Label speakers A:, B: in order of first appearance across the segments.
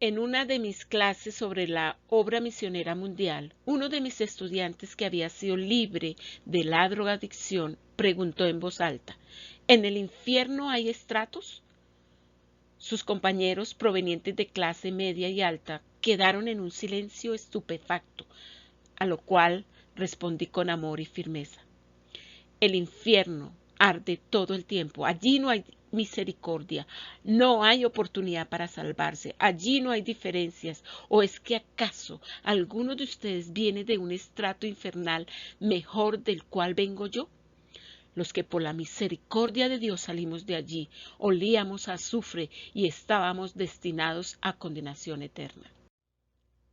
A: En una de mis clases sobre la obra misionera mundial, uno de mis estudiantes que había sido libre de la drogadicción preguntó en voz alta, ¿en el infierno hay estratos? Sus compañeros, provenientes de clase media y alta, quedaron en un silencio estupefacto, a lo cual respondí con amor y firmeza. El infierno arde todo el tiempo. Allí no hay misericordia, no hay oportunidad para salvarse, allí no hay diferencias. ¿O es que acaso alguno de ustedes viene de un estrato infernal mejor del cual vengo yo? Los que por la misericordia de Dios salimos de allí, olíamos a azufre y estábamos destinados a condenación eterna.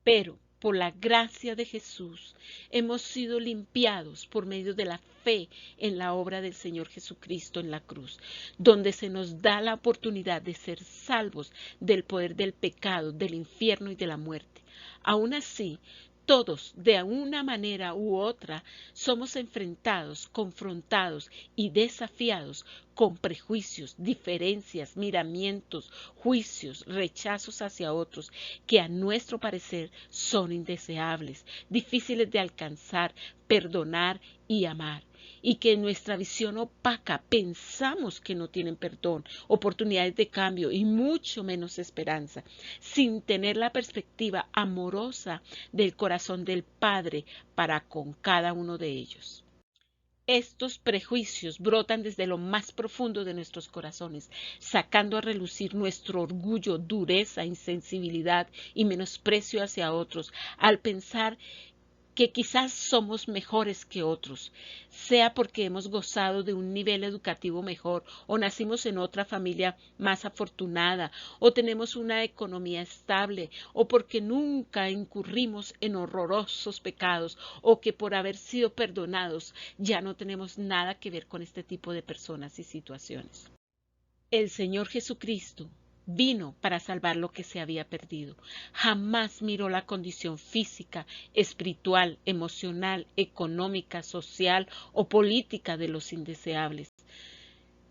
A: Pero por la gracia de Jesús hemos sido limpiados por medio de la fe en la obra del Señor Jesucristo en la cruz, donde se nos da la oportunidad de ser salvos del poder del pecado, del infierno y de la muerte. Aún así, todos, de una manera u otra, somos enfrentados, confrontados y desafiados con prejuicios, diferencias, miramientos, juicios, rechazos hacia otros, que a nuestro parecer son indeseables, difíciles de alcanzar, perdonar y amar, y que en nuestra visión opaca pensamos que no tienen perdón, oportunidades de cambio y mucho menos esperanza, sin tener la perspectiva amorosa del corazón del Padre para con cada uno de ellos. Estos prejuicios brotan desde lo más profundo de nuestros corazones, sacando a relucir nuestro orgullo, dureza, insensibilidad y menosprecio hacia otros, al pensar que quizás somos mejores que otros, sea porque hemos gozado de un nivel educativo mejor, o nacimos en otra familia más afortunada, o tenemos una economía estable, o porque nunca incurrimos en horrorosos pecados, o que por haber sido perdonados ya no tenemos nada que ver con este tipo de personas y situaciones. El Señor Jesucristo vino para salvar lo que se había perdido. Jamás miró la condición física, espiritual, emocional, económica, social o política de los indeseables.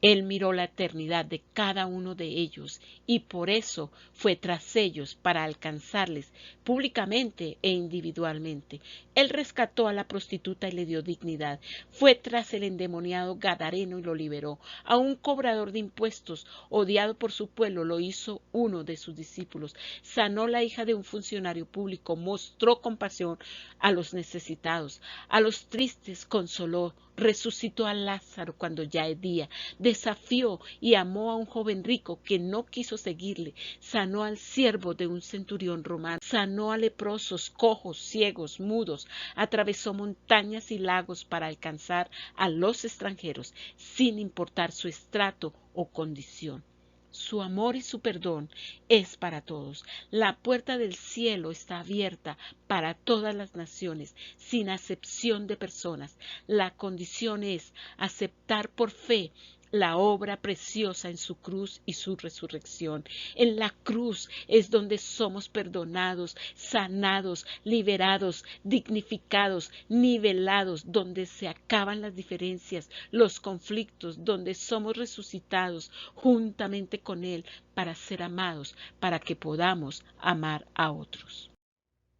A: Él miró la eternidad de cada uno de ellos y por eso fue tras ellos para alcanzarles públicamente e individualmente. Él rescató a la prostituta y le dio dignidad. Fue tras el endemoniado gadareno y lo liberó. A un cobrador de impuestos, odiado por su pueblo, lo hizo uno de sus discípulos. Sanó la hija de un funcionario público, mostró compasión a los necesitados, a los tristes consoló, resucitó a Lázaro cuando ya es día, desafió y amó a un joven rico que no quiso seguirle, sanó al siervo de un centurión romano, sanó a leprosos, cojos, ciegos, mudos, atravesó montañas y lagos para alcanzar a los extranjeros, sin importar su estrato o condición. Su amor y su perdón es para todos. La puerta del cielo está abierta para todas las naciones, sin acepción de personas. La condición es aceptar por fe la obra preciosa en su cruz y su resurrección. En la cruz es donde somos perdonados, sanados, liberados, dignificados, nivelados, donde se acaban las diferencias, los conflictos, donde somos resucitados juntamente con Él para ser amados, para que podamos amar a otros.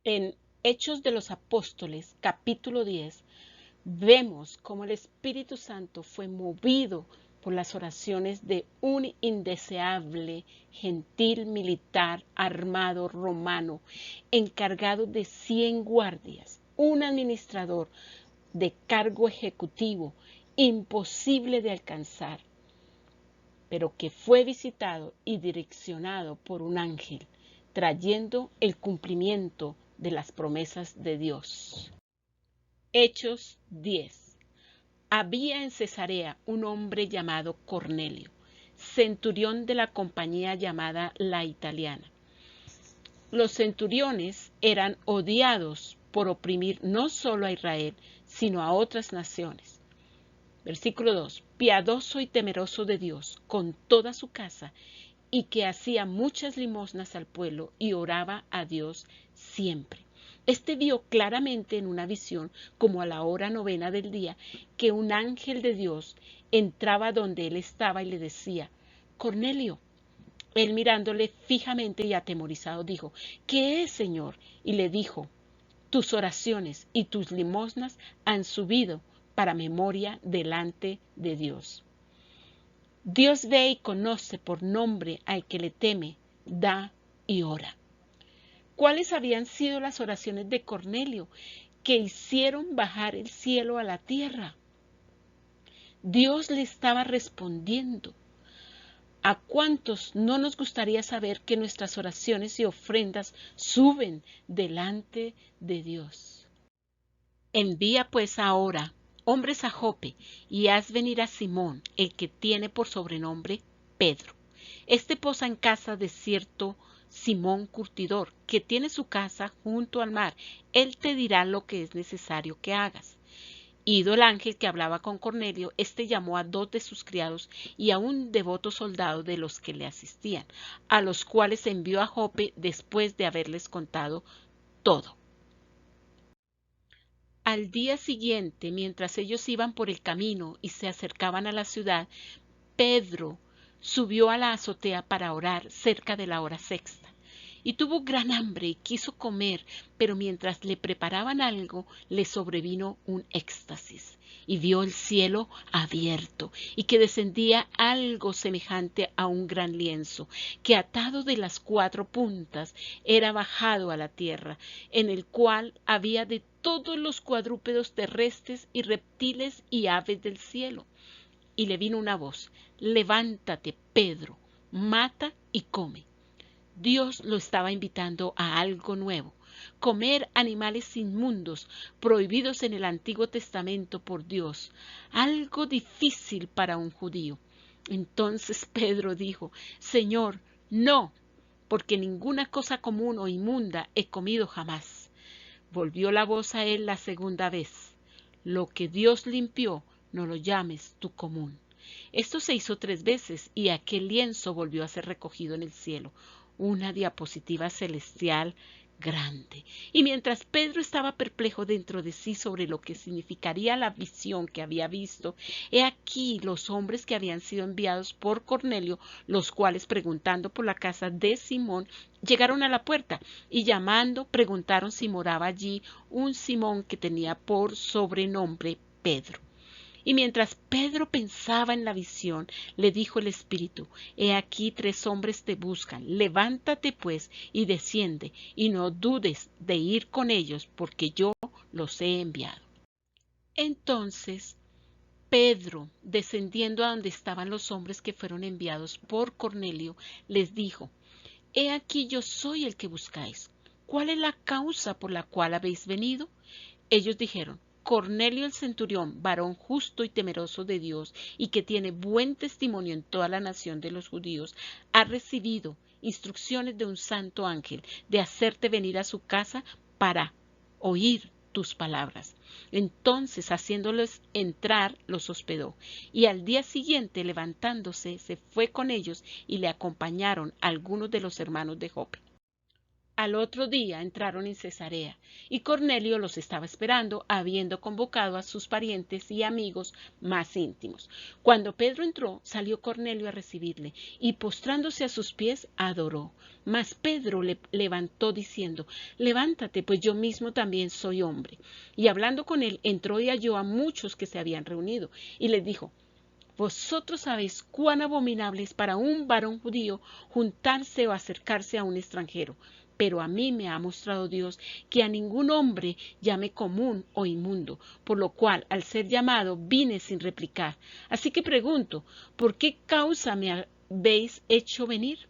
A: En Hechos de los Apóstoles, capítulo 10, vemos cómo el Espíritu Santo fue movido por las oraciones de un indeseable gentil militar armado romano, encargado de 100 guardias, un administrador de cargo ejecutivo, imposible de alcanzar, pero que fue visitado y direccionado por un ángel, trayendo el cumplimiento de las promesas de Dios. Hechos 10. Había en Cesarea un hombre llamado Cornelio, centurión de la compañía llamada La Italiana. Los centuriones eran odiados por oprimir no solo a Israel, sino a otras naciones. Versículo 2. Piadoso y temeroso de Dios con toda su casa, y que hacía muchas limosnas al pueblo y oraba a Dios siempre. Este vio claramente en una visión, como a la hora 9 del día, que un ángel de Dios entraba donde él estaba y le decía, Cornelio. Él mirándole fijamente y atemorizado dijo, ¿qué es, Señor? Y le dijo, tus oraciones y tus limosnas han subido para memoria delante de Dios. Dios ve y conoce por nombre al que le teme, da y ora. ¿Cuáles habían sido las oraciones de Cornelio que hicieron bajar el cielo a la tierra? Dios le estaba respondiendo. ¿A cuántos no nos gustaría saber que nuestras oraciones y ofrendas suben delante de Dios? Envía pues ahora hombres a Jope y haz venir a Simón, el que tiene por sobrenombre Pedro. Este posa en casa de cierto Simón Curtidor, que tiene su casa junto al mar. Él te dirá lo que es necesario que hagas. Ido el ángel que hablaba con Cornelio, éste llamó a 2 de sus criados y a un devoto soldado de los que le asistían, a los cuales envió a Jope después de haberles contado todo. Al día siguiente, mientras ellos iban por el camino y se acercaban a la ciudad, Pedro subió a la azotea para orar cerca de la hora sexta. Y tuvo gran hambre y quiso comer, pero mientras le preparaban algo, le sobrevino un éxtasis, y vio el cielo abierto, y que descendía algo semejante a un gran lienzo, que atado de las 4 puntas era bajado a la tierra, en el cual había de todos los cuadrúpedos terrestres y reptiles y aves del cielo. Y le vino una voz, levántate, Pedro, mata y come. Dios lo estaba invitando a algo nuevo, comer animales inmundos, prohibidos en el Antiguo Testamento por Dios, algo difícil para un judío. Entonces Pedro dijo, Señor, no, porque ninguna cosa común o inmunda he comido jamás. Volvió la voz a él la segunda vez, lo que Dios limpió, no lo llames tú común. Esto se hizo 3 veces y aquel lienzo volvió a ser recogido en el cielo, una diapositiva celestial grande. Y mientras Pedro estaba perplejo dentro de sí sobre lo que significaría la visión que había visto, he aquí los hombres que habían sido enviados por Cornelio, los cuales preguntando por la casa de Simón, llegaron a la puerta y llamando preguntaron si moraba allí un Simón que tenía por sobrenombre Pedro. Y mientras Pedro pensaba en la visión, le dijo el Espíritu, he aquí 3 hombres te buscan, levántate pues y desciende, y no dudes de ir con ellos, porque yo los he enviado. Entonces Pedro, descendiendo a donde estaban los hombres que fueron enviados por Cornelio, les dijo, he aquí yo soy el que buscáis. ¿Cuál es la causa por la cual habéis venido? Ellos dijeron, Cornelio el centurión, varón justo y temeroso de Dios, y que tiene buen testimonio en toda la nación de los judíos, ha recibido instrucciones de un santo ángel de hacerte venir a su casa para oír tus palabras. Entonces, haciéndoles entrar, los hospedó, y al día siguiente, levantándose, se fue con ellos y le acompañaron algunos de los hermanos de Jope. Al otro día entraron en Cesarea, y Cornelio los estaba esperando, habiendo convocado a sus parientes y amigos más íntimos. Cuando Pedro entró, salió Cornelio a recibirle, y postrándose a sus pies, adoró. Mas Pedro le levantó diciendo, levántate, pues yo mismo también soy hombre. Y hablando con él, entró y halló a muchos que se habían reunido, y les dijo, vosotros sabéis cuán abominable es para un varón judío juntarse o acercarse a un extranjero, pero a mí me ha mostrado Dios que a ningún hombre llame común o inmundo, por lo cual, al ser llamado, vine sin replicar. Así que pregunto, ¿por qué causa me habéis hecho venir?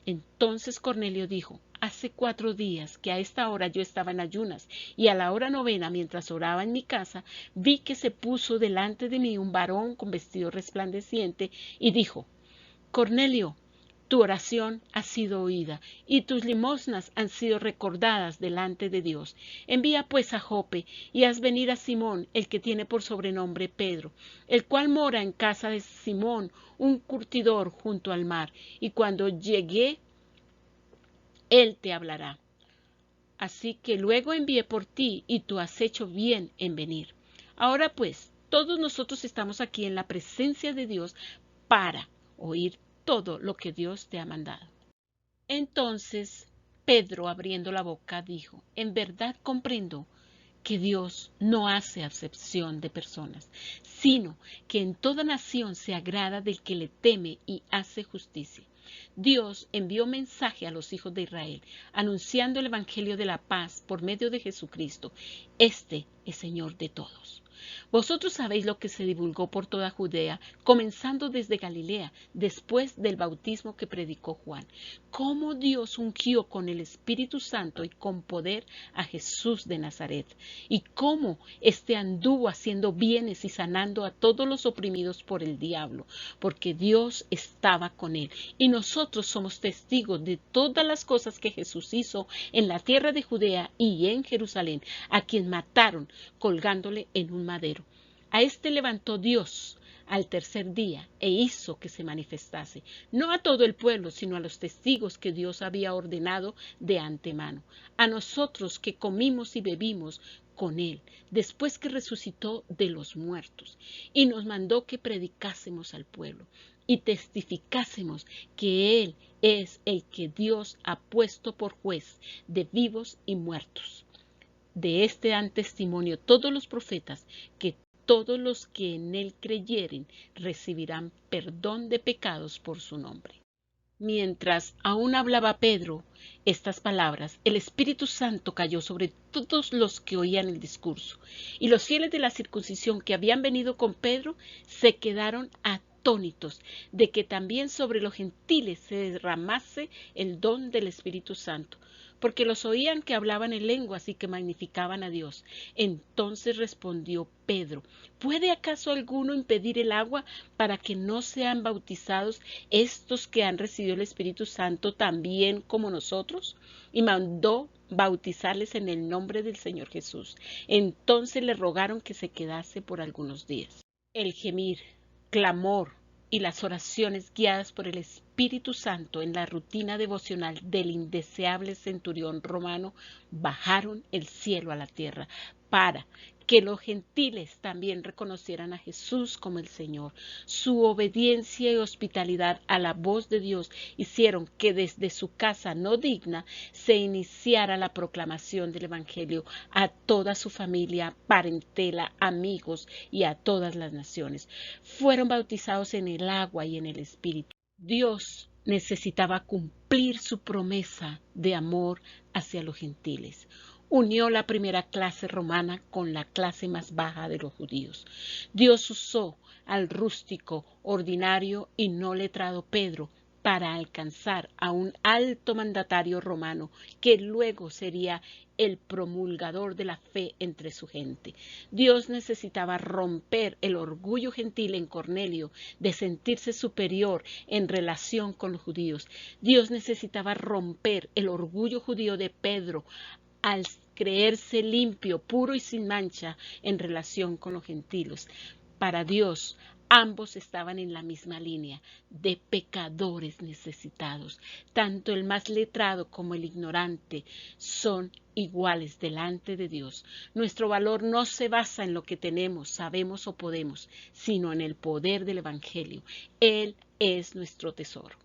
A: Entonces Cornelio dijo, hace 4 días que a esta hora yo estaba en ayunas, y a la hora 9, mientras oraba en mi casa, vi que se puso delante de mí un varón con vestido resplandeciente, y dijo, Cornelio, tu oración ha sido oída, y tus limosnas han sido recordadas delante de Dios. Envía pues a Jope, y haz venir a Simón, el que tiene por sobrenombre Pedro, el cual mora en casa de Simón, un curtidor junto al mar, y cuando llegue, él te hablará. Así que luego envié por ti, y tú has hecho bien en venir. Ahora pues, todos nosotros estamos aquí en la presencia de Dios para oír todo lo que Dios te ha mandado. Entonces Pedro, abriendo la boca, dijo: en verdad comprendo que Dios no hace acepción de personas, sino que en toda nación se agrada del que le teme y hace justicia. Dios envió mensaje a los hijos de Israel, anunciando el evangelio de la paz por medio de Jesucristo. Este es Señor de todos. Vosotros sabéis lo que se divulgó por toda Judea, comenzando desde Galilea, después del bautismo que predicó Juan, cómo Dios ungió con el Espíritu Santo y con poder a Jesús de Nazaret, y cómo éste anduvo haciendo bienes y sanando a todos los oprimidos por el diablo, porque Dios estaba con él. Y nosotros somos testigos de todas las cosas que Jesús hizo en la tierra de Judea y en Jerusalén, a quien mataron colgándole en un madero. A este levantó Dios al tercer día e hizo que se manifestase, no a todo el pueblo, sino a los testigos que Dios había ordenado de antemano, a nosotros que comimos y bebimos con él, después que resucitó de los muertos, y nos mandó que predicásemos al pueblo y testificásemos que él es el que Dios ha puesto por juez de vivos y muertos. De este dan testimonio todos los profetas, que todos los que en él creyeren recibirán perdón de pecados por su nombre. Mientras aún hablaba Pedro estas palabras, el Espíritu Santo cayó sobre todos los que oían el discurso, y los fieles de la circuncisión que habían venido con Pedro se quedaron atónitos de que también sobre los gentiles se derramase el don del Espíritu Santo, porque los oían que hablaban en lenguas y que magnificaban a Dios. Entonces respondió Pedro: ¿puede acaso alguno impedir el agua para que no sean bautizados estos que han recibido el Espíritu Santo también como nosotros? Y mandó bautizarles en el nombre del Señor Jesús. Entonces le rogaron que se quedase por algunos días. El gemir, clamor y las oraciones guiadas por el Espíritu Santo en la rutina devocional del indeseable centurión romano bajaron el cielo a la tierra para que los gentiles también reconocieran a Jesús como el Señor. Su obediencia y hospitalidad a la voz de Dios hicieron que desde su casa no digna se iniciara la proclamación del Evangelio a toda su familia, parentela, amigos y a todas las naciones. Fueron bautizados en el agua y en el Espíritu. Dios necesitaba cumplir su promesa de amor hacia los gentiles. Unió la primera clase romana con la clase más baja de los judíos. Dios usó al rústico, ordinario y no letrado Pedro para alcanzar a un alto mandatario romano que luego sería el promulgador de la fe entre su gente. Dios necesitaba romper el orgullo gentil en Cornelio de sentirse superior en relación con los judíos. Dios necesitaba romper el orgullo judío de Pedro al creerse limpio, puro y sin mancha en relación con los gentiles. Para Dios, ambos estaban en la misma línea de pecadores necesitados. Tanto el más letrado como el ignorante son iguales delante de Dios. Nuestro valor no se basa en lo que tenemos, sabemos o podemos, sino en el poder del Evangelio. Él es nuestro tesoro.